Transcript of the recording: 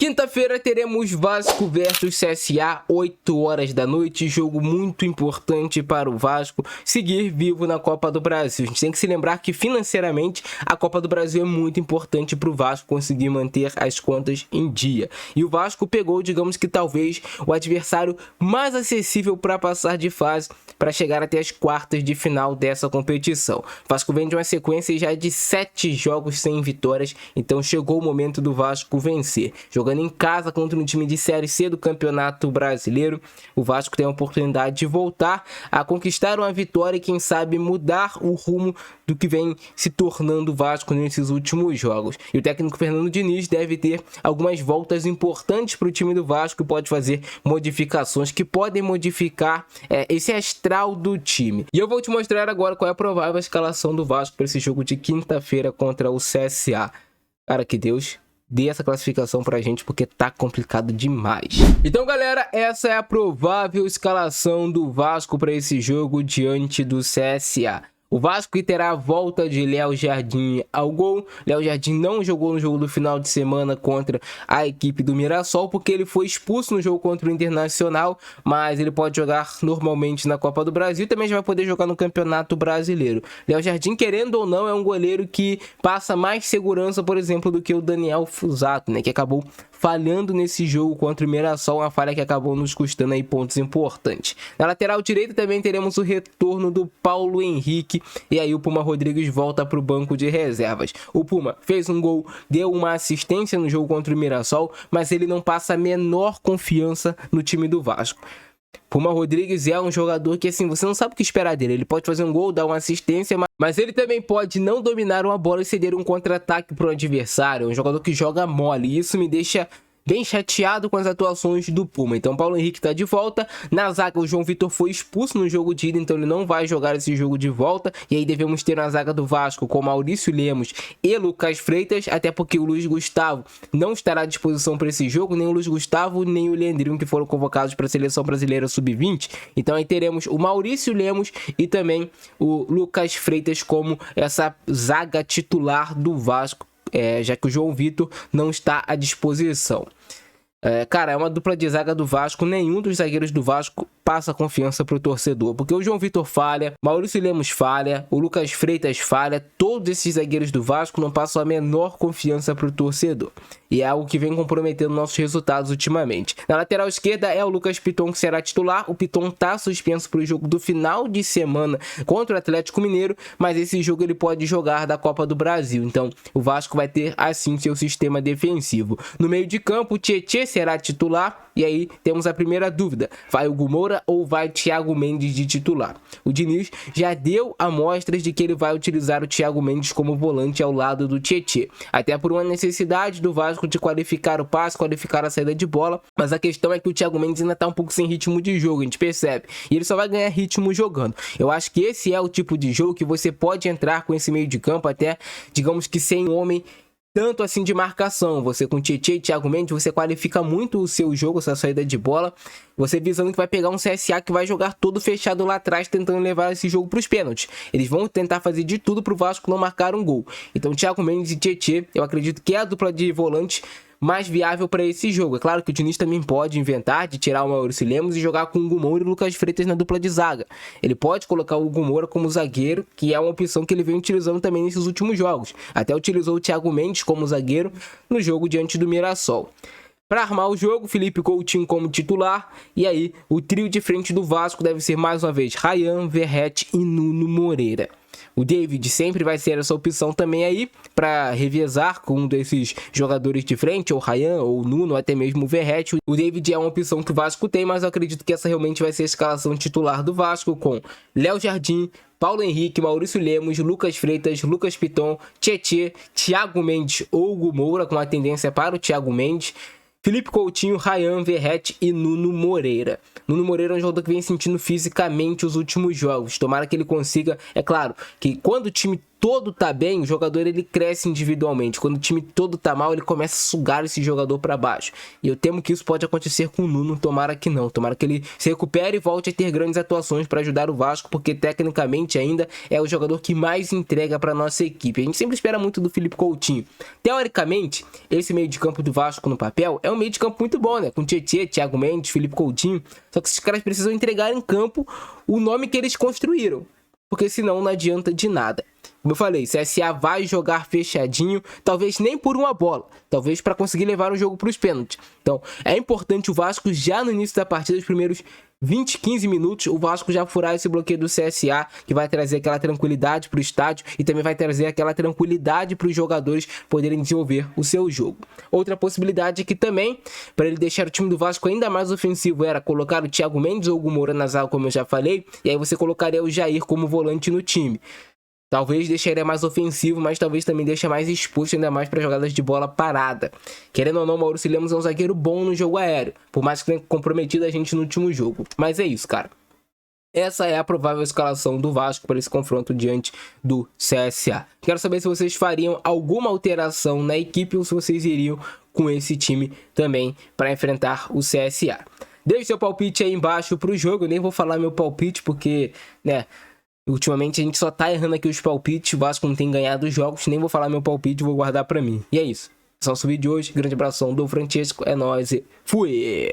Quinta-feira teremos Vasco versus CSA, 8 horas da noite, jogo muito importante para o Vasco seguir vivo na Copa do Brasil. A gente tem que se lembrar que financeiramente a Copa do Brasil é muito importante para o Vasco conseguir manter as contas em dia. E o Vasco pegou, digamos que talvez, o adversário mais acessível para passar de fase, para chegar até as quartas de final dessa competição. O Vasco vem de uma sequência já de 7 jogos sem vitórias, então chegou o momento do Vasco vencer. Jogando em casa contra um time de Série C do Campeonato Brasileiro, o Vasco tem a oportunidade de voltar a conquistar uma vitória e quem sabe mudar o rumo do que vem se tornando o Vasco nesses últimos jogos. E o técnico Fernando Diniz deve ter algumas voltas importantes para o time do Vasco e pode fazer modificações que podem modificar esse astral do time. E eu vou te mostrar agora qual é a provável escalação do Vasco para esse jogo de quinta-feira contra o CSA. Cara, que Deus dê essa classificação pra gente, porque tá complicado demais. Então, galera, essa é a provável escalação do Vasco para esse jogo diante do CSA. O Vasco terá a volta de Léo Jardim ao gol. Léo Jardim não jogou no jogo do final de semana contra a equipe do Mirassol, porque ele foi expulso no jogo contra o Internacional, mas ele pode jogar normalmente na Copa do Brasil e também já vai poder jogar no Campeonato Brasileiro. Léo Jardim, querendo ou não, é um goleiro que passa mais segurança, por exemplo, do que o Daniel Fusato, né, que acabou falhando nesse jogo contra o Mirassol, uma falha que acabou nos custando aí pontos importantes. Na lateral direita também teremos o retorno do Paulo Henrique, e aí o Puma Rodrigues volta para o banco de reservas. O Puma fez um gol, deu uma assistência no jogo contra o Mirassol, mas ele não passa a menor confiança no time do Vasco. Puma Rodrigues é um jogador que, assim, você não sabe o que esperar dele. Ele pode fazer um gol, dar uma assistência, mas ele também pode não dominar uma bola e ceder um contra-ataque para o adversário. É um jogador que joga mole, e isso me deixa bem chateado com as atuações do Puma. Então Paulo Henrique está de volta. Na zaga o João Vitor foi expulso no jogo de ida, então ele não vai jogar esse jogo de volta. E aí devemos ter na zaga do Vasco com Maurício Lemos e Lucas Freitas, até porque o Luiz Gustavo não estará à disposição para esse jogo, nem o Luiz Gustavo nem o Leandrinho, que foram convocados para a Seleção Brasileira Sub-20. Então aí teremos o Maurício Lemos e também o Lucas Freitas como essa zaga titular do Vasco, já que o João Vitor não está à disposição. Cara, é uma dupla de zaga do Vasco. Nenhum dos zagueiros do Vasco passa confiança pro torcedor, porque o João Vitor falha, Maurício Lemos falha, o Lucas Freitas falha. Todos esses zagueiros do Vasco não passam a menor confiança pro torcedor, e é algo que vem comprometendo nossos resultados ultimamente. Na lateral esquerda é o Lucas Piton, que será titular. O Piton tá suspenso pro jogo do final de semana contra o Atlético Mineiro, mas esse jogo ele pode jogar da Copa do Brasil, então o Vasco vai ter assim seu sistema defensivo. No meio de campo, o Tietê será titular, e aí temos a primeira dúvida: vai o Hugo Moura ou vai Thiago Mendes de titular? O Diniz já deu amostras de que ele vai utilizar o Thiago Mendes como volante ao lado do Tietê, até por uma necessidade do Vasco de qualificar o passe, qualificar a saída de bola, mas a questão é que o Thiago Mendes ainda tá um pouco sem ritmo de jogo, a gente percebe, e ele só vai ganhar ritmo jogando. Eu acho que esse é o tipo de jogo que você pode entrar com esse meio de campo, até, digamos que sem um homem tanto assim de marcação. Você com Tietê e Thiago Mendes, você qualifica muito o seu jogo, essa saída de bola, você visando que vai pegar um CSA que vai jogar todo fechado lá atrás, tentando levar esse jogo para os pênaltis. Eles vão tentar fazer de tudo para o Vasco não marcar um gol. Então Thiago Mendes e Tietê, eu acredito que é a dupla de volante mais viável para esse jogo. É claro que o Diniz também pode inventar de tirar o Maurício Lemos e jogar com o Hugo Moura e o Lucas Freitas na dupla de zaga. Ele pode colocar o Hugo Moura como zagueiro, que é uma opção que ele vem utilizando também nesses últimos jogos. Até utilizou o Thiago Mendes como zagueiro no jogo diante do Mirassol. Para armar o jogo, Felipe Coutinho como titular, e aí o trio de frente do Vasco deve ser mais uma vez Ryan, Verratti e Nuno Moreira. O David sempre vai ser essa opção também aí para revezar com um desses jogadores de frente, ou Ryan, ou Nuno, ou até mesmo o Verratti. O David é uma opção que o Vasco tem, mas eu acredito que essa realmente vai ser a escalação titular do Vasco, com Léo Jardim, Paulo Henrique, Maurício Lemos, Lucas Freitas, Lucas Piton, Tietê, Thiago Mendes ou Hugo Moura, com a tendência para o Thiago Mendes, Felipe Coutinho, Ryan, Verratti e Nuno Moreira. Nuno Moreira é um jogador que vem sentindo fisicamente os últimos jogos. Tomara que ele consiga. É claro que quando o time todo tá bem, o jogador ele cresce individualmente. Quando o time todo tá mal, ele começa a sugar esse jogador para baixo. E eu temo que isso pode acontecer com o Nuno, tomara que não. Tomara que ele se recupere e volte a ter grandes atuações para ajudar o Vasco, porque tecnicamente ainda é o jogador que mais entrega para nossa equipe. A gente sempre espera muito do Felipe Coutinho. Teoricamente, esse meio de campo do Vasco no papel é um meio de campo muito bom, né? Com Tietê, Thiago Mendes, Felipe Coutinho. Só que esses caras precisam entregar em campo o nome que eles construíram, porque senão não adianta de nada. Como eu falei, CSA vai jogar fechadinho, talvez nem por uma bola, talvez para conseguir levar o jogo para os pênaltis. Então, é importante o Vasco já no início da partida, os primeiros 20, 15 minutos, o Vasco já furar esse bloqueio do CSA, que vai trazer aquela tranquilidade para o estádio e também vai trazer aquela tranquilidade para os jogadores poderem desenvolver o seu jogo. Outra possibilidade é que também, para ele deixar o time do Vasco ainda mais ofensivo, era colocar o Thiago Mendes ou o Hugo Moura na zaga, como eu já falei, e aí você colocaria o Jair como volante no time. Talvez deixaria mais ofensivo, mas talvez também deixe mais exposto ainda mais para jogadas de bola parada. Querendo ou não, Maurício Lemos é um zagueiro bom no jogo aéreo, por mais que tenha comprometido a gente no último jogo. Mas é isso, cara. Essa é a provável escalação do Vasco para esse confronto diante do CSA. Quero saber se vocês fariam alguma alteração na equipe ou se vocês iriam com esse time também para enfrentar o CSA. Deixe seu palpite aí embaixo para o jogo. Eu nem vou falar meu palpite porque, né, ultimamente a gente só tá errando aqui os palpites, o Vasco não tem ganhado os jogos, nem vou falar meu palpite, vou guardar pra mim. E é isso. Esse é o nosso vídeo de hoje, grande abração do Francesco, é nóis e fui!